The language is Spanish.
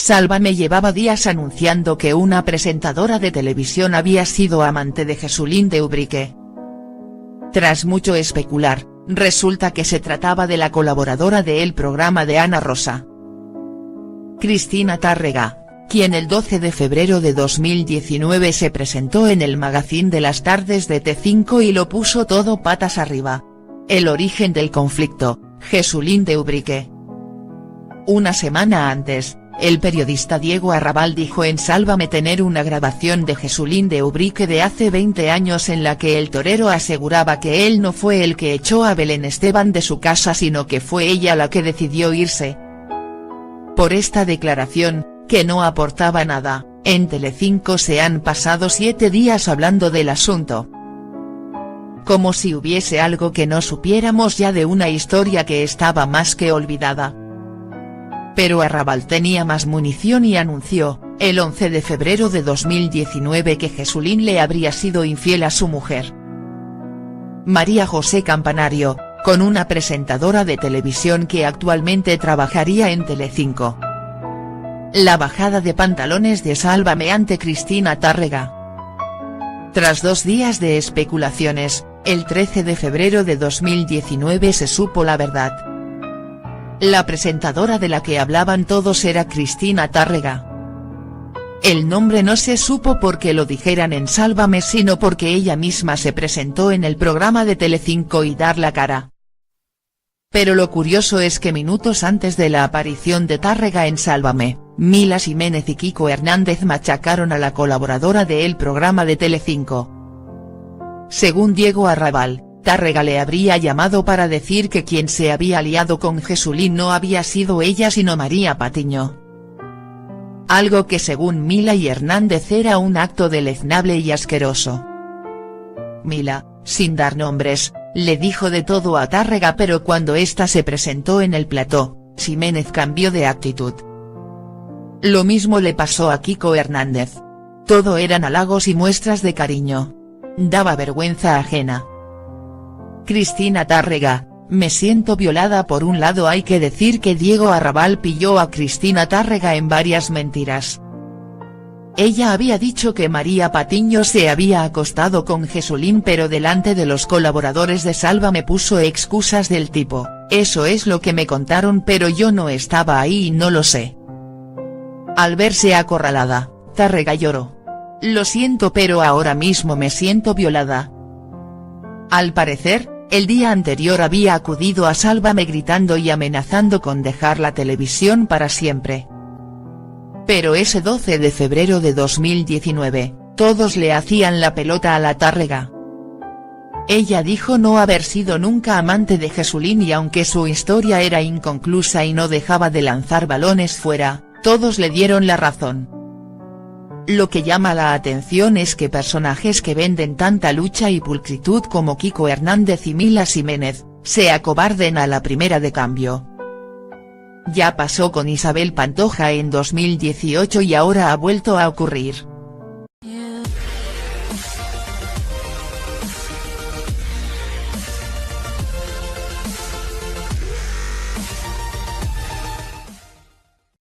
Sálvame llevaba días anunciando que una presentadora de televisión había sido amante de Jesulín de Ubrique. Tras mucho especular, resulta que se trataba de la colaboradora del programa de Ana Rosa, Cristina Tárrega, quien el 12 de febrero de 2019 se presentó en el magazine de las tardes de T5 y lo puso todo patas arriba. El origen del conflicto, Jesulín de Ubrique. Una semana antes, el periodista Diego Arrabal dijo en Sálvame tener una grabación de Jesulín de Ubrique de hace 20 años en la que el torero aseguraba que él no fue el que echó a Belén Esteban de su casa sino que fue ella la que decidió irse. Por esta declaración, que no aportaba nada, en Telecinco se han pasado 7 días hablando del asunto. Como si hubiese algo que no supiéramos ya de una historia que estaba más que olvidada. Pero Arrabal tenía más munición y anunció, el 11 de febrero de 2019 que Jesulín le habría sido infiel a su mujer, María José Campanario, con una presentadora de televisión que actualmente trabajaría en Telecinco. La bajada de pantalones de Sálvame ante Cristina Tárrega. Tras 2 días de especulaciones, el 13 de febrero de 2019 se supo la verdad. La presentadora de la que hablaban todos era Cristina Tárrega. El nombre no se supo porque lo dijeran en Sálvame sino porque ella misma se presentó en el programa de Telecinco y dar la cara. Pero lo curioso es que minutos antes de la aparición de Tárrega en Sálvame, Mila Jiménez y Kiko Hernández machacaron a la colaboradora del programa de Telecinco. Según Diego Arrabal, Tárrega le habría llamado para decir que quien se había liado con Jesulín no había sido ella sino María Patiño. Algo que según Mila y Hernández era un acto deleznable y asqueroso. Mila, sin dar nombres, le dijo de todo a Tárrega pero cuando ésta se presentó en el plató, Jiménez cambió de actitud. Lo mismo le pasó a Kiko Hernández. Todo eran halagos y muestras de cariño. Daba vergüenza ajena. Cristina Tárrega, me siento violada. Por un lado hay que decir que Diego Arrabal pilló a Cristina Tárrega en varias mentiras. Ella había dicho que María Patiño se había acostado con Jesulín pero delante de los colaboradores de Sálvame puso excusas del tipo, eso es lo que me contaron pero yo no estaba ahí y no lo sé. Al verse acorralada, Tárrega lloró. Lo siento pero ahora mismo me siento violada. Al parecer, el día anterior había acudido a Sálvame gritando y amenazando con dejar la televisión para siempre. Pero ese 12 de febrero de 2019, todos le hacían la pelota a la Tárrega. Ella dijo no haber sido nunca amante de Jesulín y aunque su historia era inconclusa y no dejaba de lanzar balones fuera, todos le dieron la razón. Lo que llama la atención es que personajes que venden tanta lucha y pulcritud como Kiko Hernández y Mila Jiménez, se acobarden a la primera de cambio. Ya pasó con Isabel Pantoja en 2018 y ahora ha vuelto a ocurrir.